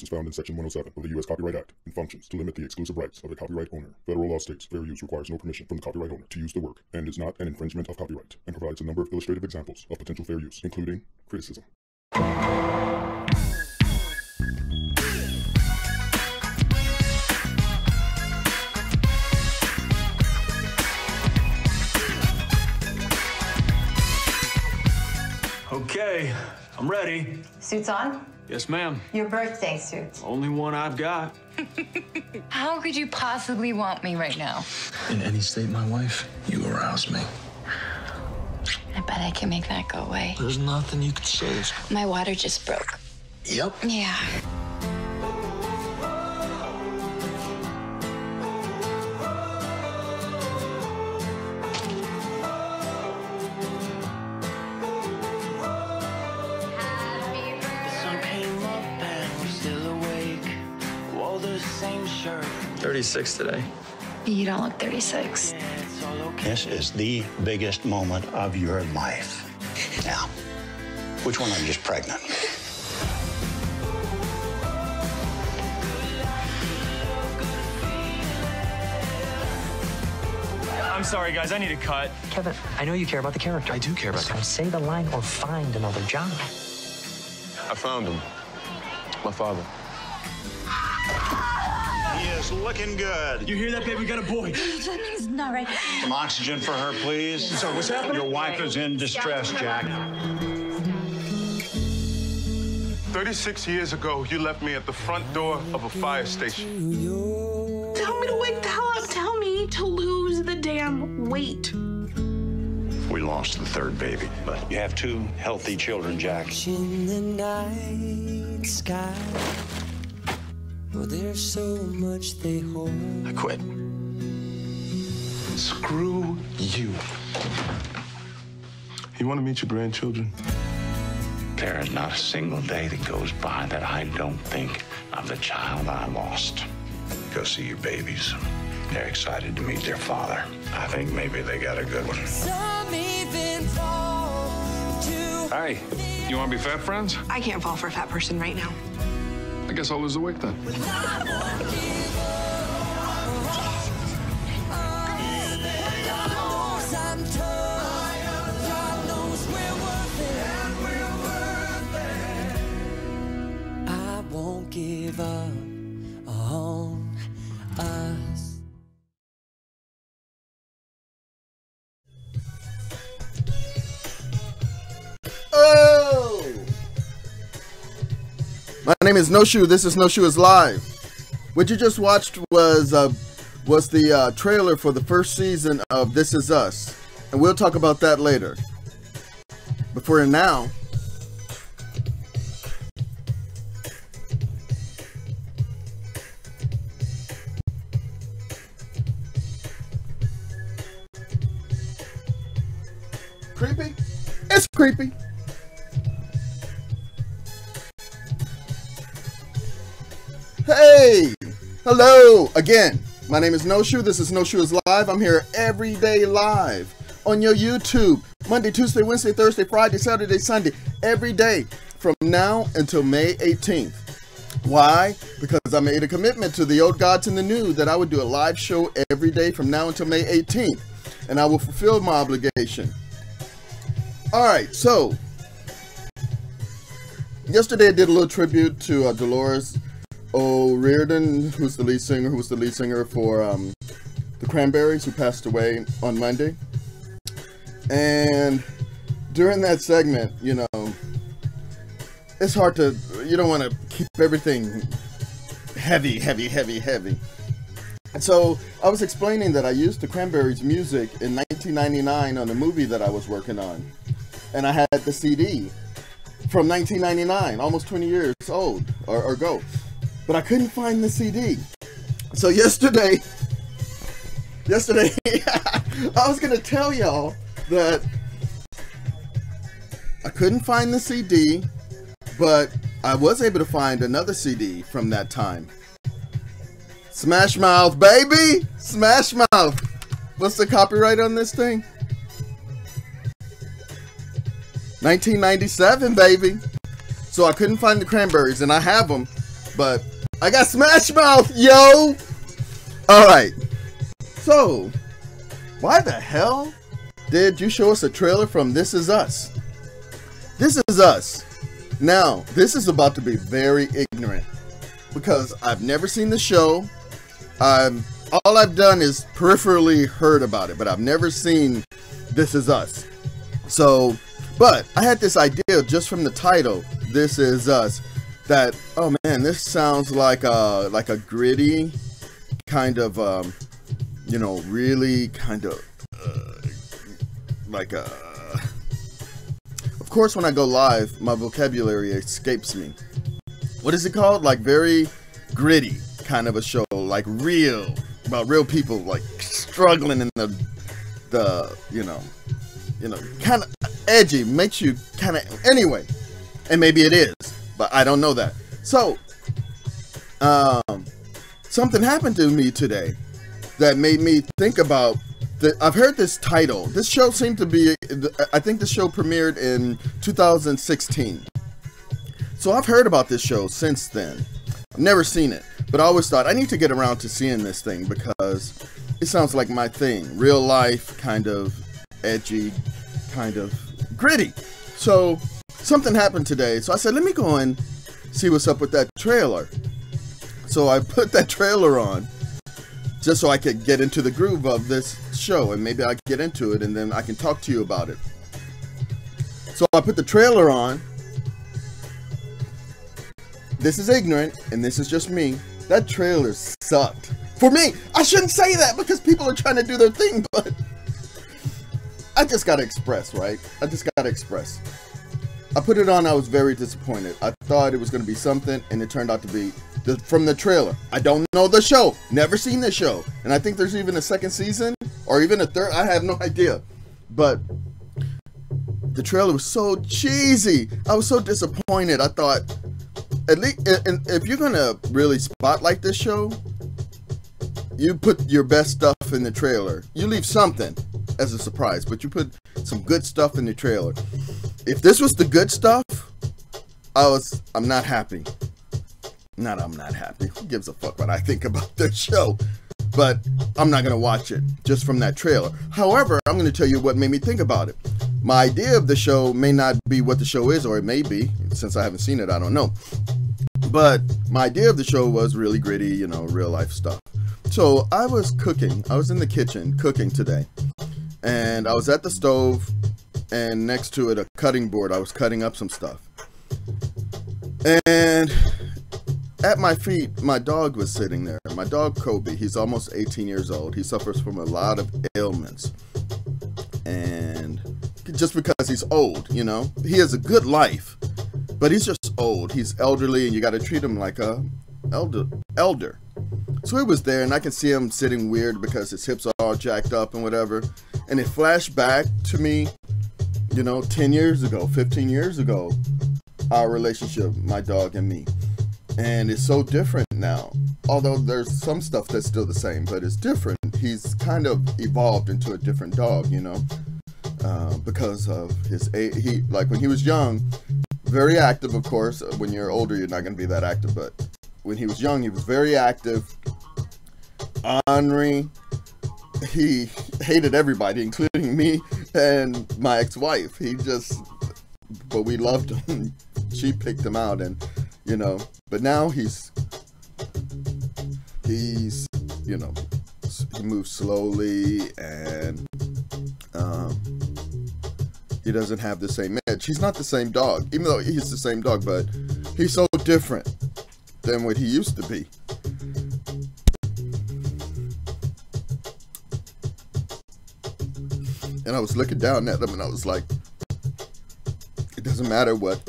is found in Section 107 of the U.S. Copyright Act and functions to limit the exclusive rights of the copyright owner. Federal law states fair use requires no permission from the copyright owner to use the work and is not an infringement of copyright, and provides a number of illustrative examples of potential fair use, including criticism. Okay, I'm ready. Suits on? Yes, ma'am. Your birthday suit. Only one I've got. How could you possibly want me right now? In any state, my wife, you arouse me. I bet I can make that go away. There's nothing you can say. My water just broke. Yep. Yeah. Sun came up and we're still awake. Wore the same shirt. 36 today. You don't look 36. It's all okay. This is the biggest moment of your life. Now, which one of you is pregnant? I'm sorry, guys. I need a cut. Kevin, I know you care about the character. I do care about So say the line or find another job. I found him. My father. He is looking good. You hear that, babe? We got a boy. Something's not right. Some oxygen for her, please. So what's happening? Your wife is in distress, Jack. 36 years ago, you left me at the front door of a fire station. Tell me to wake the hell up. Tell me to lose the damn weight. We lost the third baby, but you have two healthy children, Jack. In the night sky, well, there's so much they hold. I quit. Screw you. You want to meet your grandchildren? There is not a single day that goes by that I don't think of the child I lost. Go see your babies. They're excited to meet their father. I think maybe they got a good one. Some even fall to Hey, you want to be fat friends? I can't fall for a fat person right now. I guess I'll lose the weight then. I won't give up on us. Oh! My name is Noshü. This is Noshü is Live. What you just watched was the trailer for the first season of This Is Us, and we'll talk about that later. But for now, creepy? It's creepy. Hey! Hello! Again, my name is Noshü. This is Noshü is Live. I'm here every day live on your YouTube. Monday, Tuesday, Wednesday, Thursday, Friday, Saturday, Sunday. Every day from now until May 18th. Why? Because I made a commitment to the old gods and the new that I would do a live show every day from now until May 18th. And I will fulfill my obligation. Alright, so yesterday I did a little tribute to Dolores O'Riordan, who was the lead singer for the Cranberries, who passed away on Monday. And during that segment, you know, it's hard to, you don't want to keep everything heavy. And so I was explaining that I used the Cranberries music in 1999 on a movie that I was working on. And I had the CD from 1999, almost 20 years old or ago. But I couldn't find the CD. So yesterday, I was going to tell y'all that I couldn't find the CD, but I was able to find another CD from that time. Smash Mouth, baby! Smash Mouth! What's the copyright on this thing? 1997, baby. So I couldn't find the Cranberries, and I have them. but I got Smash Mouth, yo! Alright, so, why the hell did you show us a trailer from This Is Us? This Is Us. Now, this is about to be very ignorant, because I've never seen the show. All I've done is peripherally heard about it, but I've never seen This Is Us. So, but I had this idea just from the title, This Is Us, that, oh man, this sounds like a gritty kind of, you know, really kind of, like a... Of course, when I go live, my vocabulary escapes me. What is it called? Like very gritty kind of a show, like real, about real people, like struggling in the you know, kind of edgy, makes you kind of, anyway, and maybe it is, but I don't know that. So, something happened to me today that made me think about that. I've heard this title. This show seemed to be, I think the show premiered in 2016. So I've heard about this show since then. I've never seen it, but I always thought I need to get around to seeing this thing because it sounds like my thing. Real life, kind of edgy, kind of gritty. So something happened today. So I said, let me go and see what's up with that trailer. So I put that trailer on just so I could get into the groove of this show, and maybe I get into it and then I can talk to you about it. So I put the trailer on. This is ignorant, and this is just me. That trailer sucked. For me, I shouldn't say that because people are trying to do their thing, but I just gotta express, right? I just gotta express. I put it on, I was very disappointed. I thought it was gonna be something, and it turned out to be from the trailer. I don't know the show, never seen the show, and I think there's even a second season, or even a third, I have no idea. But the trailer was so cheesy. I was so disappointed. I thought, at least, if you're gonna really spotlight this show, you put your best stuff in the trailer. You leave something as a surprise, but you put some good stuff in the trailer. If this was the good stuff, I'm not happy. I'm not happy. Who gives a fuck what I think about this show? But I'm not gonna watch it just from that trailer. However, I'm gonna tell you what made me think about it. My idea of the show may not be what the show is, or it may be. Since I haven't seen it, I don't know. But my idea of the show was really gritty, you know, real life stuff. So I was cooking. I was in the kitchen cooking today. And I was at the stove, and next to it, a cutting board. I was cutting up some stuff. And at my feet, my dog was sitting there. My dog, Kobe, he's almost 18 years old. He suffers from a lot of ailments. And just because he's old, you know, he has a good life, but he's just old. He's elderly, and you got to treat him like a elder. So he was there, and I can see him sitting weird because his hips are all jacked up and whatever. And it flashed back to me, you know, 10 years ago, 15 years ago, our relationship, my dog and me. And it's so different now. Although there's some stuff that's still the same, but it's different. He's kind of evolved into a different dog, you know, because of his age. Like when he was young, very active, of course. When you're older, you're not going to be that active, but when he was young, he was very active, ornery. He hated everybody, including me and my ex-wife. But we loved him. She picked him out, and, you know, but now he's, you know, he moves slowly, and he doesn't have the same edge. He's not the same dog, even though he's the same dog, but he's so different than what he used to be. And I was looking down at him, and I was like, it doesn't matter what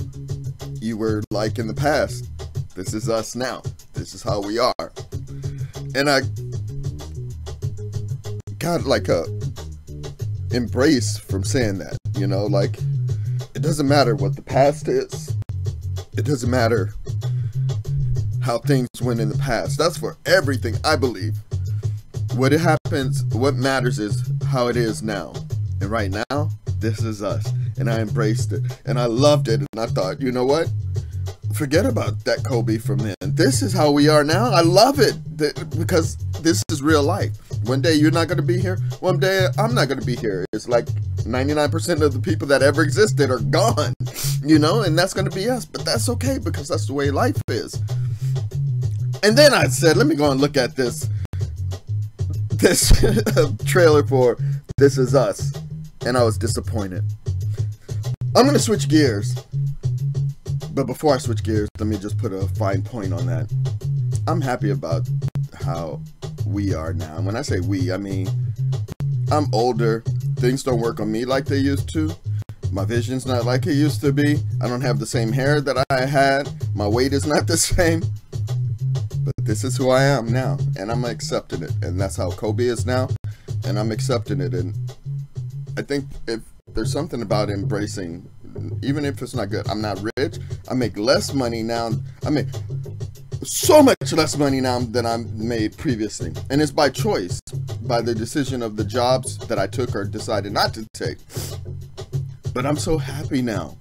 you were like in the past. This is us now. This is how we are. And I got like a embrace from saying that, you know, like, it doesn't matter what the past is. It doesn't matter how things went in the past. That's for everything, I believe. What matters is how it is now. And right now, this is us. And I embraced it. And I loved it. And I thought, you know what? forget about that Kobe from then. This is how we are now. I love it because this is real life. One day you're not going to be here. One day I'm not going to be here. It's like 99% of the people that ever existed are gone, you know, and that's going to be us. But that's okay because that's the way life is. And then I said, let me go and look at this trailer for This Is Us. And I was disappointed. I'm going to switch gears. But before I switch gears, let me just put a fine point on that. I'm happy about how we are now. And when I say we, I mean, I'm older. Things don't work on me like they used to. My vision's not like it used to be. I don't have the same hair that I had. My weight is not the same. But this is who I am now. And I'm accepting it. And that's how Kobe is now. And I'm accepting it. And I think if there's something about embracing, even if it's not good. I'm not rich. I make less money now. I make so much less money now than I made previously. And it's by choice, by the decision of the jobs that I took or decided not to take. But I'm so happy now.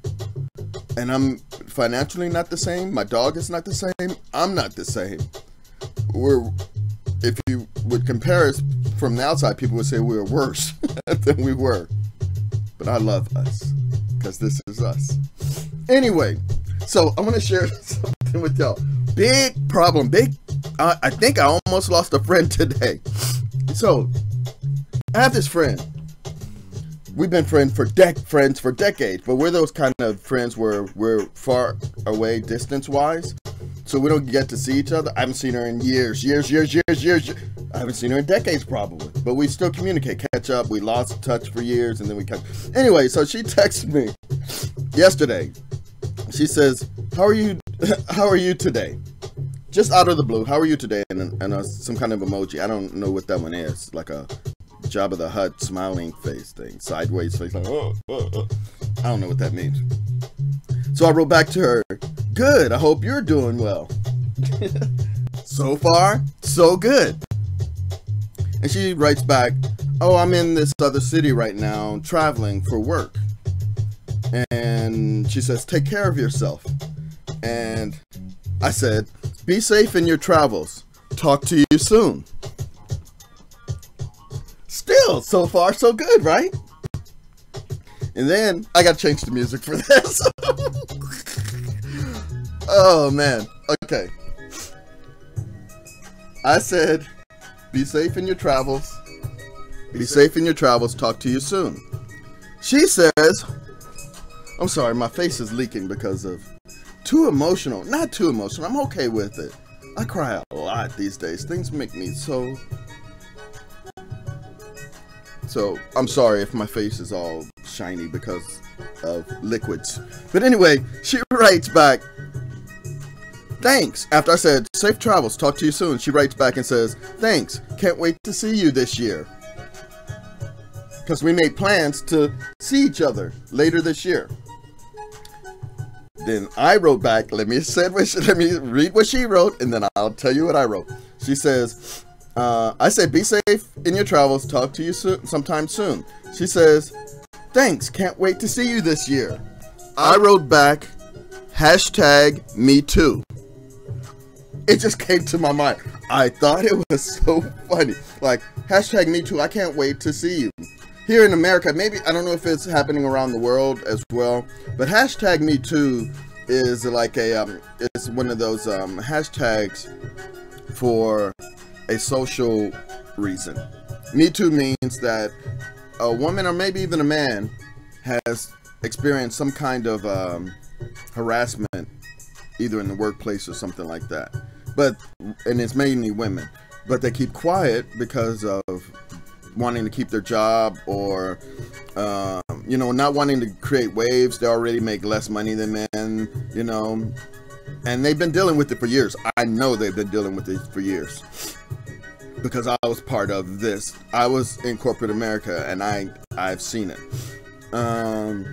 And I'm financially not the same. My dog is not the same. I'm not the same. If you would compare us from the outside, people would say we're worse than we were. But I love us. Because this is us. Anyway, so I want to share something with y'all. Big problem. I think I almost lost a friend today. So I have this friend. We've been friends for decades, but we're those kind of friends where we're far away distance-wise, so we don't get to see each other. I haven't seen her in years. I haven't seen her in decades probably, but we still communicate, catch up. We lost touch for years, and then we catch. Anyway, so she texted me yesterday. She says, "How are you? How are you today?" Just out of the blue. How are you today? And some kind of emoji. I don't know what that one is. Like a Jabba the Hutt smiling face thing, sideways face. Like, I don't know what that means. So I wrote back to her, "Good. I hope you're doing well." So far, so good. And she writes back, "Oh, I'm in this other city right now, traveling for work." And she says, "Take care of yourself." And I said, "Be safe in your travels. Talk to you soon." Still, so far, so good, right? And then I gotta change the music for this. Oh man. Okay. I said, "Be safe in your travels. Be safe in your travels. Talk to you soon." She says, I'm sorry, my face is leaking because of too emotional. Not too emotional. I'm okay with it. I cry a lot these days. Things make me so I'm sorry if my face is all shiny because of liquids. But anyway, she writes back, "Thanks." After I said, "Safe travels, talk to you soon," she writes back and says, "Thanks, can't wait to see you this year." Because we made plans to see each other later this year. Then I wrote back, let me read what she wrote, and then I'll tell you what I wrote. She says, I said, "Be safe in your travels, talk to you sometime soon." She says, "Thanks, can't wait to see you this year." I wrote back, #METOO. It just came to my mind. I thought it was so funny. Like, #METOO, I can't wait to see you. Here in America, maybe, I don't know if it's happening around the world as well, but #METOO is like it's one of those hashtags for a social reason. Me Too means that a woman or maybe even a man has experienced some kind of harassment, either in the workplace or something like that. And it's mainly women, but they keep quiet because of wanting to keep their job or you know, not wanting to create waves. They already make less money than men, you know, and they've been dealing with it for years. I know they've been dealing with it for years because I was part of this. I was in corporate America and I've seen it. But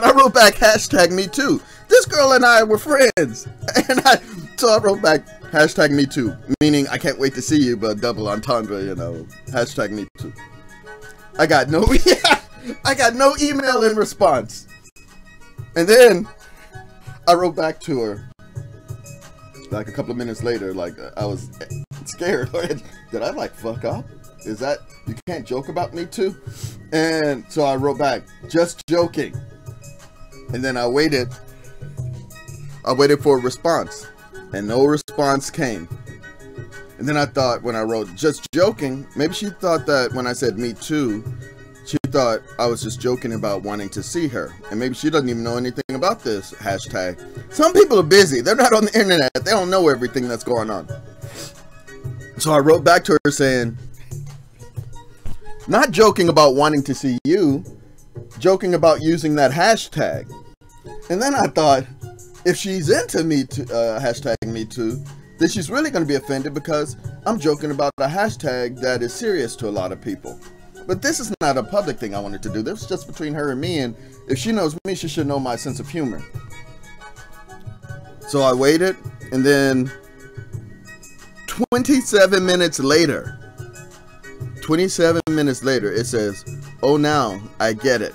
I wrote back #METOO. This girl and I were friends, and so I wrote back #METOO, meaning I can't wait to see you, but double entendre, you know, #METOO. I got no email in response. And then I wrote back to her like a couple of minutes later, like I was scared. Did I like fuck up? Is that, you can't joke about me too? And so I wrote back, just joking. And then I waited for a response, and no response came. And then I thought, when I wrote just joking, maybe she thought that when I said me too, she thought I was just joking about wanting to see her. And maybe she doesn't even know anything about this hashtag. Some people are busy. They're not on the internet. They don't know everything that's going on. So I wrote back to her saying, not joking about wanting to see you, joking about using that hashtag. And then I thought, if she's into me too, hashtag me too, then she's really going to be offended because I'm joking about a hashtag that is serious to a lot of people. But this is not a public thing I wanted to do. This is just between her and me, and if she knows me, she should know my sense of humor. So I waited, and then 27 minutes later, it says, oh, now I get it.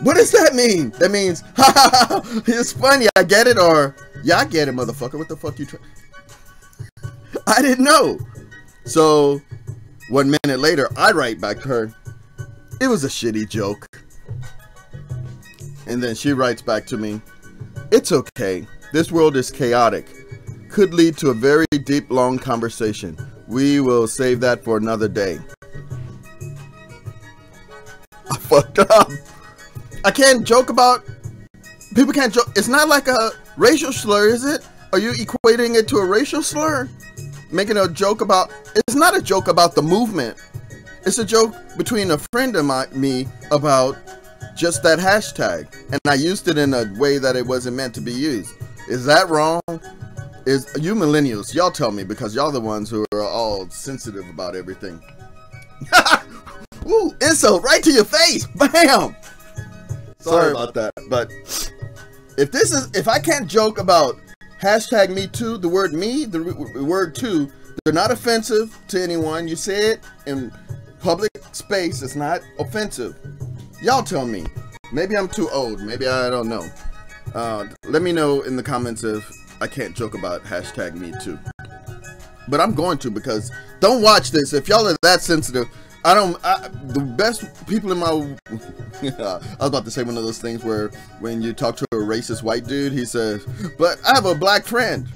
What does that mean? That means, ha ha ha, it's funny, I get it, or, yeah, I get it, motherfucker, what the fuck you trying? I didn't know. So 1 minute later, I write back to her, it was a shitty joke. And then she writes back to me, it's okay. This world is chaotic. Could lead to a very deep, long conversation. We will save that for another day. I fucked up. I can't joke about, people can't joke. It's not like a racial slur, is it? Are you equating it to a racial slur? Making a joke about, it's not a joke about the movement. It's a joke between a friend of me about just that hashtag. And I used it in a way that it wasn't meant to be used. Is that wrong? Is you millennials, y'all tell me, because y'all the ones who are all sensitive about everything. Ooh, insult right to your face. Bam! Sorry about that, but if I can't joke about hashtag me too, the word me, the word too, they're not offensive to anyone. You say it in public space, it's not offensive. Y'all tell me. Maybe I'm too old. Maybe I don't know. Let me know in the comments if I can't joke about hashtag me too. But I'm going to, because don't watch this. If y'all are that sensitive, the best people in my, I was about to say one of those things where when you talk to a racist white dude, he says, but I have a black friend.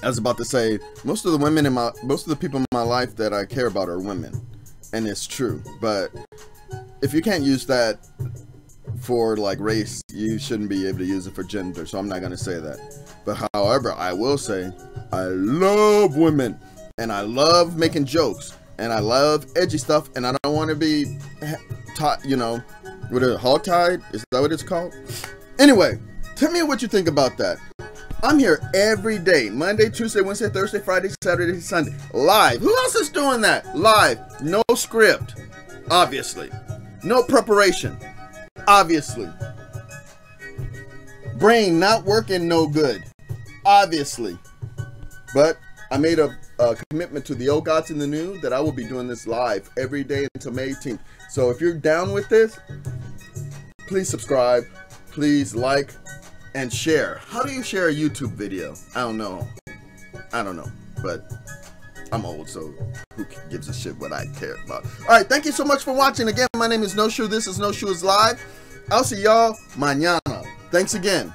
I was about to say, most of the people in my life that I care about are women. And it's true. But if you can't use that for like race, you shouldn't be able to use it for gender. So I'm not going to say that. But however, I will say, I love women. And I love making jokes. And I love edgy stuff, and I don't want to be, you know, with a hog-tied. Is that what it's called? Anyway, tell me what you think about that. I'm here every day, Monday, Tuesday, Wednesday, Thursday, Friday, Saturday, Sunday, live. Who else is doing that? Live. No script, obviously. No preparation, obviously. Brain not working no good, obviously. But I made a commitment to the old gods in the new that I will be doing this live every day until May 18th. So if you're down with this, please subscribe, please like, and share. How do you share a YouTube video? I don't know, but I'm old, so who gives a shit what I care about? Alright, thank you so much for watching. Again, my name is Noshü. This is Noshü is Live. I'll see y'all mañana. Thanks again.